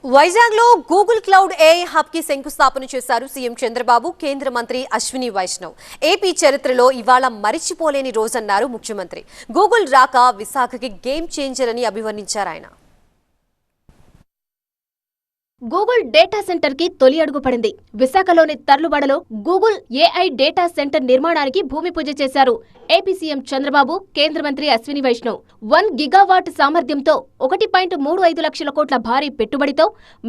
వైజాగ్ లో Google cloud AI hub కి శంకుస్థాపన చేశారు సీఎం చంద్రబాబు, కేంద్ర మంత్రి అశ్విని వైష్ణవ్. ఏపీ చరిత్రలో ఇవాళ మరిచిపోలేని రోజన్నారు ముఖ్యమంత్రి. గూగుల్ రాక విశాఖకి గేమ్ చేంజర్ అని అభివర్ణించారు ఆయన. గూగుల్ డేటా సెంటర్ కి తొలి అడుగు పడింది. విశాఖలోని తర్లుబడలో గూగుల్ ఏఐ డేటా సెంటర్ నిర్మాణానికి భూమి పూజ చేశారు ఏపీ సీఎం చంద్రబాబు, కేంద్ర మంత్రి అశ్విని వైష్ణవ్. 1 గిగావాట్ సామర్థ్యంతో 1.35 లక్షల కోట్ల భారీ పెట్టుబడితో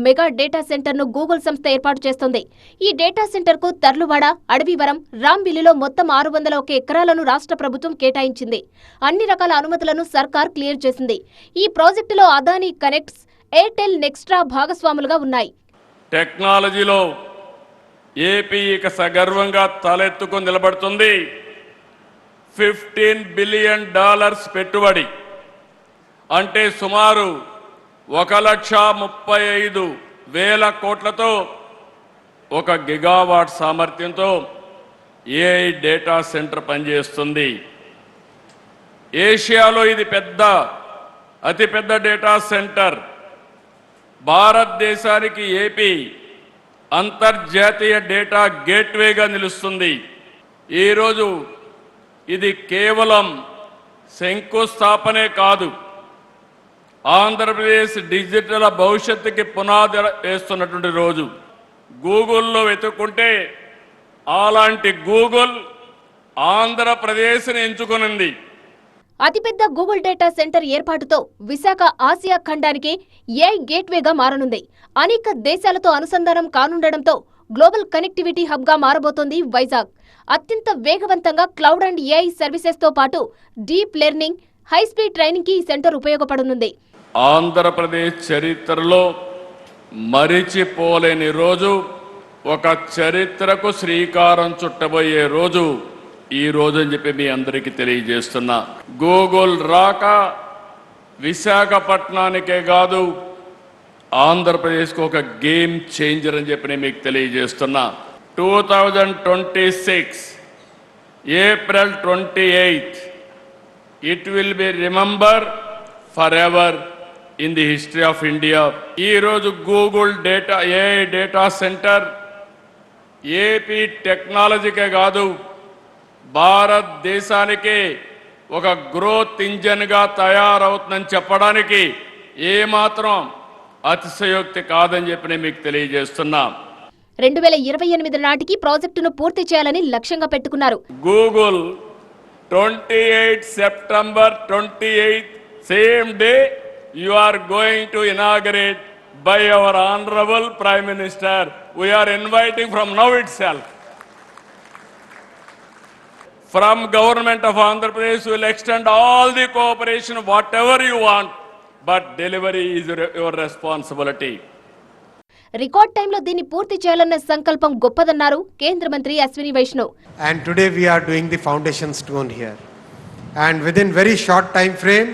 మెగా డేటా సెంటర్ ను గూగుల్ సంస్థ ఏర్పాటు చేస్తోంది. ఈ డేటా సెంటర్ కు తర్లువాడ, అడవివరం, రాంబిల్లిలో మొత్తం 601 ఎకరాలను రాష్ట్ర ప్రభుత్వం కేటాయించింది. అన్ని రకాల అనుమతులను సర్కార్ క్లియర్ చేసింది. ఈ ప్రాజెక్టులో అదానీ కనెక్ట్స్, ఎయిర్టెల్, నెక్స్ట్రా భాగస్వాములుగా ఉన్నాయి. టెక్నాలజీలో ఏపీ ఇక సగర్వంగా తలెత్తుకొని నిలబడుతుంది. $15 బిలియన్ పెట్టుబడి అంటే సుమారు 1,35,000 కోట్లతో 1 గిగావాట్ సామర్థ్యంతో ఏఐ డేటా సెంటర్ పనిచేస్తుంది. ఏషియాలో ఇది అతిపెద్ద డేటా సెంటర్. భారతదేశానికి ఏపీ అంతర్జాతీయ డేటా గేట్వేగా నిలుస్తుంది. ఈరోజు ఇది కేవలం శంకుస్థాపనే కాదు, ఆంధ్రప్రదేశ్ డిజిటల్ భవిష్యత్తుకి పునాది వేస్తున్నటువంటి రోజు. గూగుల్లో వెతుక్కుంటే అలాంటి గూగుల్ ఆంధ్రప్రదేశ్ని ఎంచుకునింది. అతిపెద్ద గూగుల్ డేటా సెంటర్ ఏర్పాటుతో విశాఖ ఆసియా ఖండానికి ఏఐ గేట్వేగా మారనుంది. అనేక దేశాలతో అనుసంధానం కానుండడంతో గ్లోబల్ కనెక్టివిటీ హబ్ గా మారబోతోంది వైజాగ్. అత్యంత వేగవంతంగా క్లౌడ్ అండ్ ఏఐ సర్వీసెస్ తో పాటు deep learning, high speed training కి ఈ సెంటర్ ఉపయోగపడనుంది. ఆంధ్రప్రదేశ్ చరిత్రలో మరిచిపోలేని రోజు, ఒక చరిత్రకు శ్రీకారం చుట్టబోయే రోజు ఈ రోజు అని చెప్పి మీ అందరికీ తెలియజేస్తున్నా. గూగుల్ రాక విశాఖపట్నానికే కాదు, ఆంధ్రప్రదేశ్కు ఒక గేమ్ చేంజర్ అని చెప్పి నేను మీకు తెలియజేస్తున్నా. 2026 April 28 it will be remembered forever in the history of India. ఈ రోజు Google AI data centre AP టెక్నాలజీకే కాదు, భారతదేశానికి ఒక గ్రోత్ ఇంజన్గా తయారవుతుందని చెప్పడానికి ఏమాత్రం అతిశయోక్తి కాదని చెప్పి నేను మీకు తెలియజేస్తున్నా. 2028 నాటికి ప్రాజెక్టును పూర్తి చేయాలని లక్ష్యంగా పెట్టుకున్నారు. Google 28 September 28 same day you are going to inaugurate by our honorable Prime Minister. We are inviting from now itself. From government of Andhra Pradesh will extend all the cooperation whatever you want, but delivery is your responsibility. Record టైంలో దీన్ని పూర్తి చేయాలన్న సంకల్పం గొప్పదన్నారు కేంద్ర మంత్రి Ashwini Vaishnav. And today we are doing the foundation stone here. And within very short time frame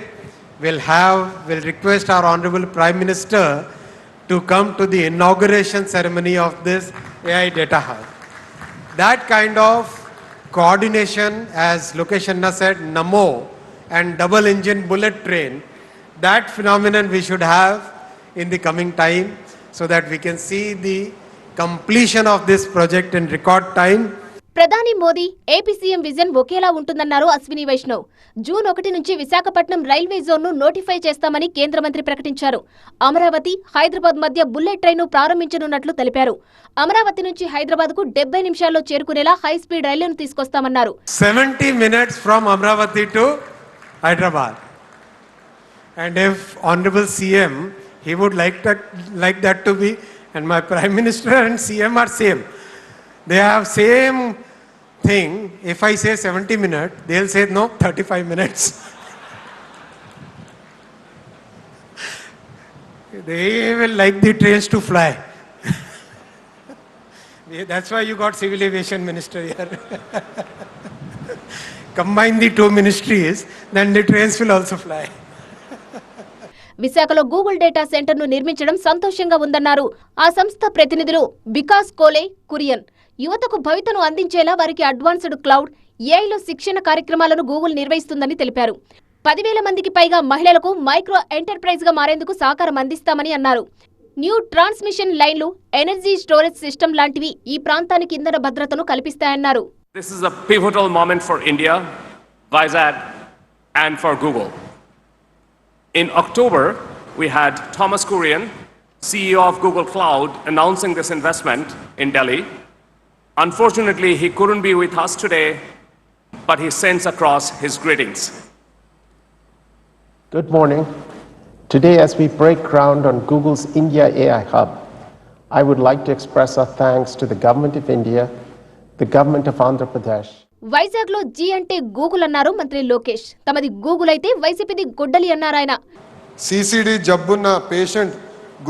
we'll request our honorable Prime Minister to come to the inauguration ceremony of this AI data hub. That kind of coordination, as Lokesh Anna said, Namo and double engine bullet train, that phenomenon we should have in the coming time so that we can see the completion of this project in record time. ప్రధాని Modi, AP CM vision ఒకేలా ఉంటుందన్నారు Ashwini Vaishnav. June 1 నుంచి Visakhapatnam railway జోన్ను notify చేస్తామని కేంద్ర మంత్రి ప్రకటించారు. అమరావతి, హైదరాబాద్ మధ్య bullet ట్రైన్ను ప్రారంభించనున్నట్లు తెలిపారు. అమరావతి నుంచి హైదరాబాద్కు 70 నిమిషాల్లో చేరుకునేలా హై స్పీడ్ రైళ్లను తీసుకొస్తామన్నారు. 70 minutes from Amravati to Hyderabad. And if honorable CM, he would like that to be, and my Prime Minister and CM are same. They have same thing. If I say 70 minutes, they'll say no, 35 minutes. They will like the trains to fly. That's why you got Civil Aviation Minister here. Combine the two ministries, then the trains will also fly. విశాఖలో Google data centre ను నిర్మించడం సంతోషంగా ఉందన్నారు ఆ సంస్థ ప్రతినిధులు వికాస్ కోలే కురియన్. యువతకు భవితను అందించేలా వారికి అడ్వాన్స్డ్ క్లౌడ్, ఏఐలో శిక్షణ కార్యక్రమాలను గూగుల్ నిర్వహిస్తుందని తెలిపారు. 10,000 మందికి పైగా మహిళలకు మైక్రో ఎంటర్ప్రైజ్ గా మారేందుకు సహకారం అందిస్తామని అన్నారు. న్యూ ట్రాన్స్మిషన్ లైన్లు, ఎనర్జీ స్టోరేజ్ సిస్టమ్ లాంటివి ఈ ప్రాంతానికి ఇంధన భద్రతను కల్పిస్తాయన్నారు. This is a pivotal moment for India, Vizag, and for Google. In October, we had Thomas Kurian, CEO of Google Cloud, announcing this investment in Delhi. Unfortunately, he couldn't be with us today, but he sends across his greetings. Good morning. Today, as we break ground on Google's India AI Hub, I would like to express our thanks to the Government of India, the Government of Andhra Pradesh. Vizag లో G అంటే Google అన్నారు మంత్రి లోకేష్. తమది Google అయితే వైసీపీది గొడ్డలి అన్నారాయన. CCD జబ్బున్న patient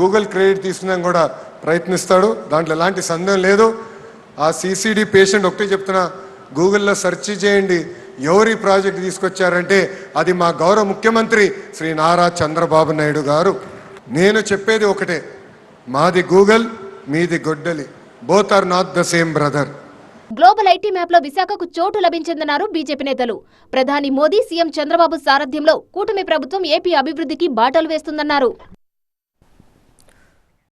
Google credit తీసుకున్నా కూడా ప్రయత్నిస్తాడు, దాంట్లో ఎలాంటి సందేహం లేదు. ఆ సిసిడి పేషెంట్ ఒకటే చెప్తున్నా, గూగుల్లో సెర్చ్ చేయండి ఎవరి ప్రాజెక్ట్ తీసుకొచ్చారంటే అది మా గౌరవ ముఖ్యమంత్రి శ్రీ నారా చంద్రబాబు నాయుడు గారు. నేను చెప్పేది ఒకటే, మాది గూగుల్, మీది గొడ్డలి, both are not the same brother. Global IT map లో విశాఖకు చోటు లభించిందన్నారు బీజేపీ నేతలు. ప్రధాని మోదీ, సీఎం చంద్రబాబు సారథ్యంలో కూటమి ప్రభుత్వం ఏపీ అభివృద్ధికి బాటలు వేస్తుందన్నారు.